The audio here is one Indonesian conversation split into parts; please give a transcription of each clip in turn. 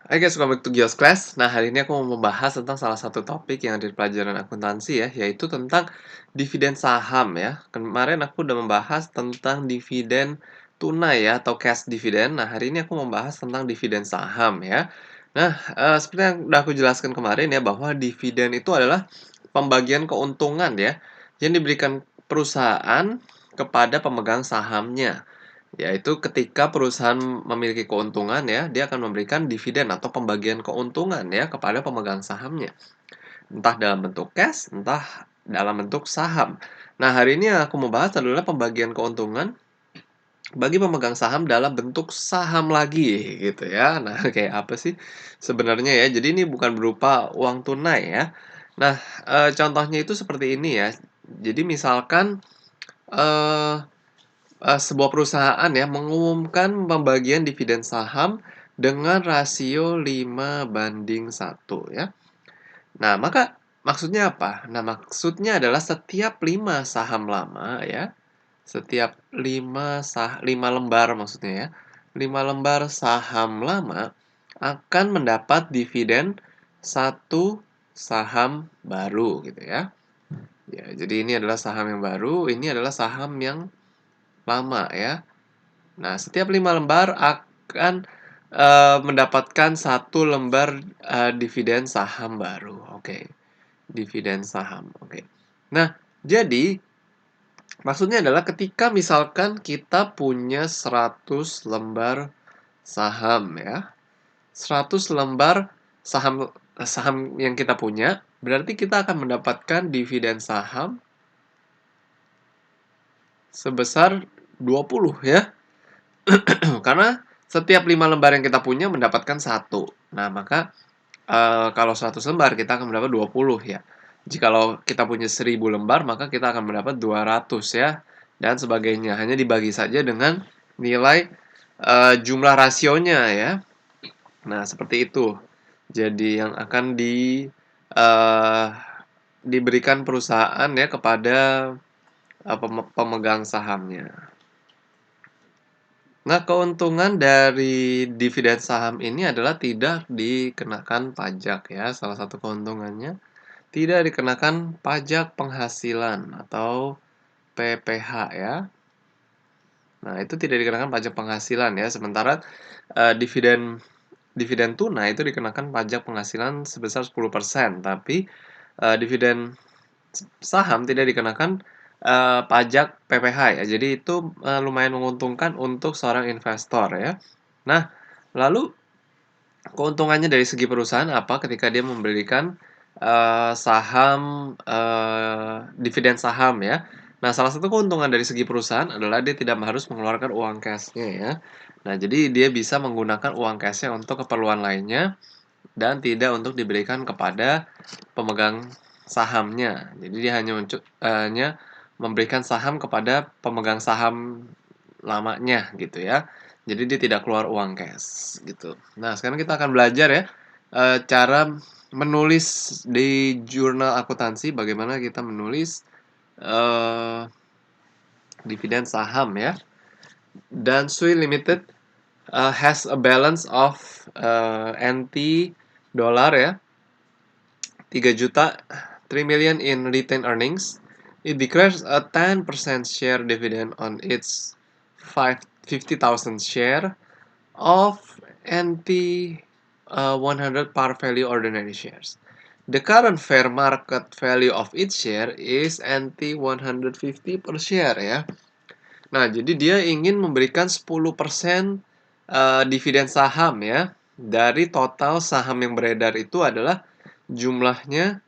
Hai guys, welcome back to Gios Class. Nah, hari ini aku mau membahas tentang salah satu topik yang ada di pelajaran akuntansi ya, yaitu tentang dividen saham ya. Kemarin aku udah membahas tentang dividen tunai ya, atau cash dividend. Nah, hari ini aku membahas tentang dividen saham ya. Nah, seperti yang udah aku jelaskan kemarin ya, bahwa dividen itu adalah pembagian keuntungan ya, yang diberikan perusahaan kepada pemegang sahamnya. Yaitu ketika perusahaan memiliki keuntungan ya, dia akan memberikan dividen atau pembagian keuntungan ya kepada pemegang sahamnya. Entah dalam bentuk cash, entah dalam bentuk saham. Nah, hari ini yang aku mau bahas adalah pembagian keuntungan bagi pemegang saham dalam bentuk saham lagi gitu ya. Nah, kayak apa sih sebenarnya ya? Jadi ini bukan berupa uang tunai ya. Nah, contohnya itu seperti ini ya. Jadi misalkan eh sebuah perusahaan ya mengumumkan pembagian dividen saham dengan rasio 5:1 ya. Nah, maka maksudnya apa? Nah, maksudnya adalah setiap 5 saham lama ya, setiap 5 lembar maksudnya ya, 5 lembar saham lama akan mendapat dividen satu saham baru gitu ya. Ya, jadi ini adalah saham yang baru, ini adalah saham yang lama ya. Nah, setiap 5 lembar akan mendapatkan satu lembar dividen saham baru. Oke, dividen saham. Oke. Nah, jadi maksudnya adalah ketika misalkan kita punya 100 lembar saham ya. 100 lembar saham saham yang kita punya, berarti kita akan mendapatkan dividen saham sebesar 20 ya. Karena setiap 5 lembar yang kita punya mendapatkan satu. Nah, maka kalau 100 lembar kita akan mendapat 20 ya. Jikalau kita punya 1000 lembar, maka kita akan mendapat 200 ya, dan sebagainya. Hanya dibagi saja dengan nilai jumlah rasionya ya. Nah, seperti itu. Jadi yang akan eh, diberikan perusahaan ya kepada pemegang sahamnya. Nah, keuntungan dari dividen saham ini adalah tidak dikenakan pajak ya. Salah satu keuntungannya tidak dikenakan pajak penghasilan atau PPH ya. Nah, itu tidak dikenakan pajak penghasilan ya. Sementara dividen dividen tunai itu dikenakan pajak penghasilan sebesar 10%, tapi dividen saham tidak dikenakan pajak PPH ya. Jadi itu lumayan menguntungkan untuk seorang investor ya. Nah, lalu keuntungannya dari segi perusahaan apa ketika dia memberikan saham dividen saham ya. Nah, salah satu keuntungan dari segi perusahaan adalah dia tidak harus mengeluarkan uang cash-nya ya. Nah, jadi dia bisa menggunakan uang cash-nya untuk keperluan lainnya dan tidak untuk diberikan kepada pemegang sahamnya. Jadi dia hanya memberikan saham kepada pemegang saham lamanya gitu ya. Jadi dia tidak keluar uang cash gitu. Nah, sekarang kita akan belajar ya cara menulis di jurnal akuntansi, bagaimana kita menulis eh, dividen saham ya. Dan Sui Limited has a balance of NT dollar ya, 3 juta, 3 million in retained earnings. It declares a 10% share dividend on its 50,000 share of NT 100 par value ordinary shares. The current fair market value of each share is NT 150 per share ya. Nah, jadi dia ingin memberikan 10% dividen saham ya. Dari total saham yang beredar itu adalah jumlahnya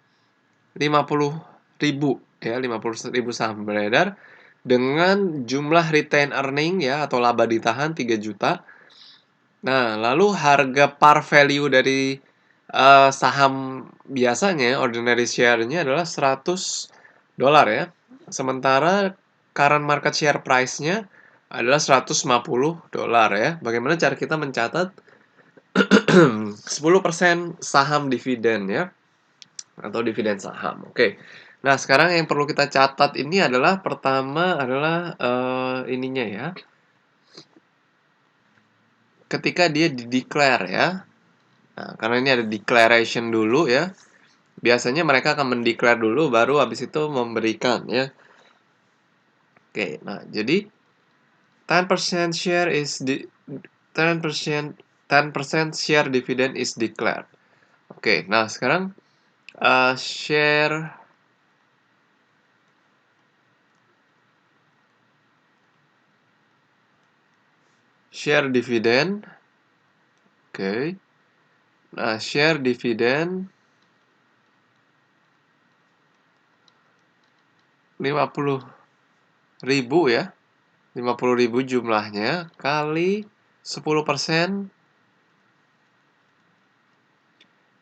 50.000 ya, 50.000 saham beredar dengan jumlah retain earning ya atau laba ditahan 3 juta. Nah, lalu harga par value dari saham biasanya ordinary share-nya adalah 100 dolar ya. Sementara current market share price-nya adalah 150 dolar ya. Bagaimana cara kita mencatat 10% saham dividen ya, atau dividen saham. Oke. Nah, sekarang yang perlu kita catat ini adalah pertama adalah ininya ya. Ketika dia di-declare ya. Nah, karena ini ada declaration dulu ya. Biasanya mereka akan mendeklar dulu baru habis itu memberikan ya. Oke, nah jadi 10% share is di 10% share dividend is declared. Oke, nah sekarang share dividend. Oke. Nah, share dividend 50.000 ya. 50.000 jumlahnya kali 10%.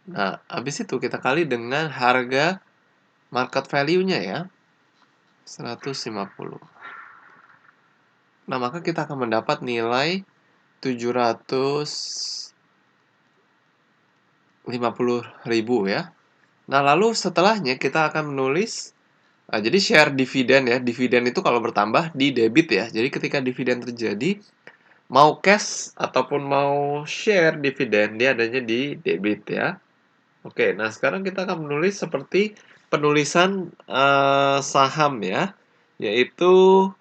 Nah, habis itu kita kali dengan harga market value-nya ya. 150. Nah, maka kita akan mendapat nilai 750.000 ya. Nah, lalu setelahnya kita akan menulis jadi share dividen ya. Dividen itu kalau bertambah di debit ya. Jadi ketika dividen terjadi, mau cash ataupun mau share dividen, dia adanya di debit ya. Oke, nah sekarang kita akan menulis seperti penulisan saham ya, yaitu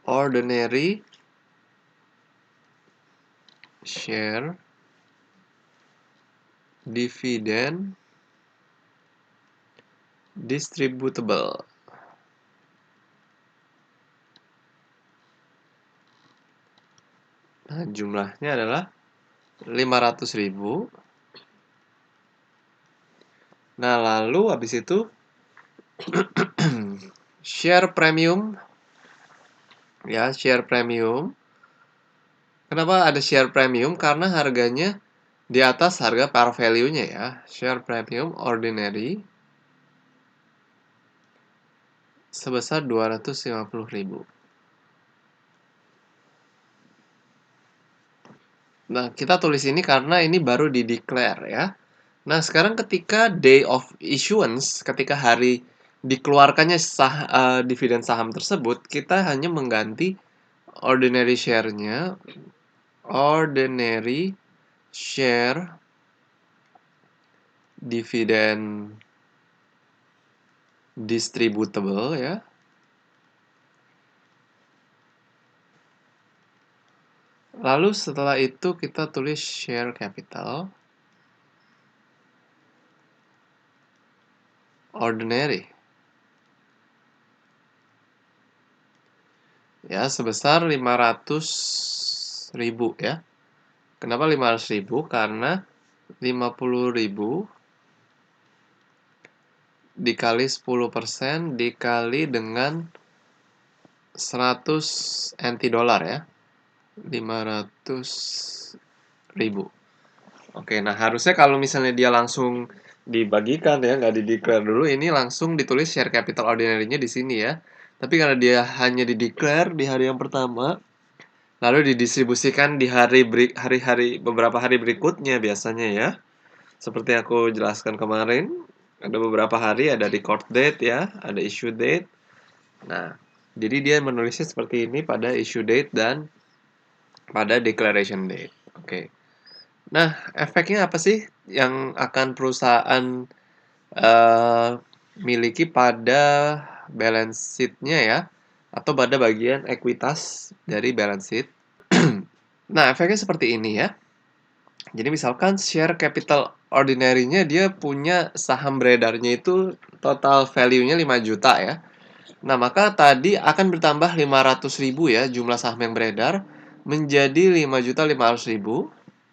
ordinary share dividend distributable. Nah, jumlahnya adalah 500.000. Nah, lalu habis itu share premium ya, share premium. Kenapa ada share premium? Karena harganya di atas harga par value-nya ya. Share premium ordinary sebesar 250.000. Nah, kita tulis ini karena ini baru di-declare ya. Nah, sekarang ketika day of issuance, ketika hari dikeluarkannya dividen saham tersebut, kita hanya mengganti ordinary share-nya, ordinary share dividend distributable ya. Lalu setelah itu kita tulis share capital ordinary ya sebesar 500.000 ya. Kenapa 500.000? Karena 50.000 dikali 10% dikali dengan 100 NT dolar ya. 500.000. Oke, nah harusnya kalau misalnya dia langsung dibagikan ya, nggak di-declare dulu, ini langsung ditulis share capital ordinary-nya di sini ya. Tapi karena dia hanya di-declare di hari yang pertama, lalu didistribusikan di hari-hari beberapa hari berikutnya biasanya ya. Seperti aku jelaskan kemarin, ada beberapa hari, ada record date ya, ada issue date. Nah, jadi dia menulisnya seperti ini pada issue date dan pada declaration date. Oke. Nah, efeknya apa sih yang akan perusahaan miliki pada balance sheet-nya ya, atau pada bagian ekuitas dari balance sheet? Nah, efeknya seperti ini ya. Jadi misalkan share capital ordinary-nya dia punya saham beredarnya itu total value-nya 5 juta ya. Nah, maka tadi akan bertambah 500.000 ya jumlah saham yang beredar menjadi 5.500.000.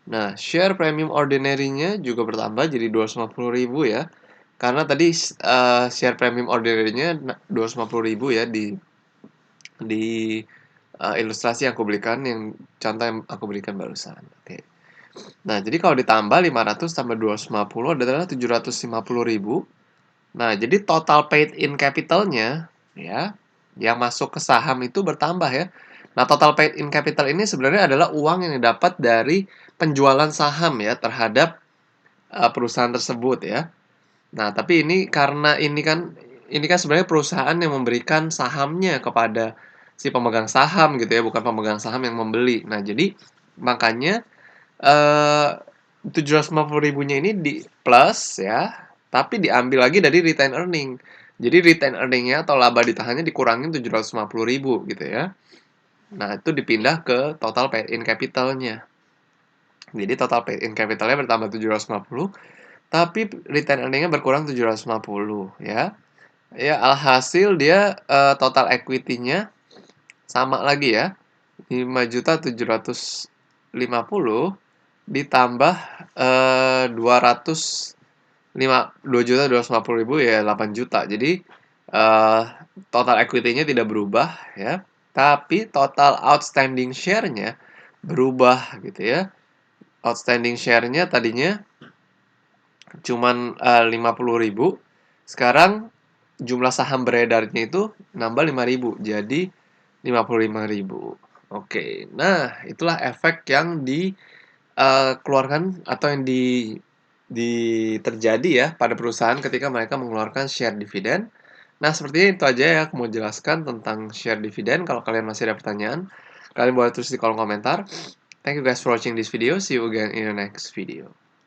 Nah, share premium ordinary-nya juga bertambah jadi 250.000 ya. Karena tadi share premium ordinary-nya 250.000 ya di ilustrasi yang aku berikan, yang contoh yang aku berikan barusan. Oke. Nah, jadi kalau ditambah 500 tambah 250 adalah 750.000. Nah, jadi total paid in capital-nya ya, yang masuk ke saham itu bertambah ya. Nah, total paid in capital ini sebenarnya adalah uang yang didapat dari penjualan saham ya terhadap perusahaan tersebut ya. Nah, tapi ini karena ini kan sebenarnya perusahaan yang memberikan sahamnya kepada si pemegang saham gitu ya, bukan pemegang saham yang membeli. Nah, jadi makanya, 750.000-nya ini di plus ya, tapi diambil lagi dari retained earning. Jadi retained earning-nya atau laba ditahannya dikurangin 750.000 gitu ya. Nah, itu dipindah ke total paid in capital-nya. Jadi total paid in capital-nya bertambah 750, tapi retained earning-nya berkurang 750 ya. Ya, alhasil dia, total equity-nya sama lagi ya, 5.750.000 ditambah, 2.250.000 ya 8 juta. Jadi, total equity-nya tidak berubah ya, tapi total outstanding share-nya berubah gitu ya. Outstanding share-nya tadinya cuman, 50.000, sekarang jumlah saham beredarnya itu nambah 5.000, jadi 55.000. Oke, nah itulah efek yang keluarkan atau yang terjadi ya pada perusahaan ketika mereka mengeluarkan share dividen. Nah, sepertinya itu aja ya aku mau jelaskan tentang share dividen. Kalau kalian masih ada pertanyaan, kalian boleh tulis di kolom komentar. Thank you guys for watching this video. See you again in the next video.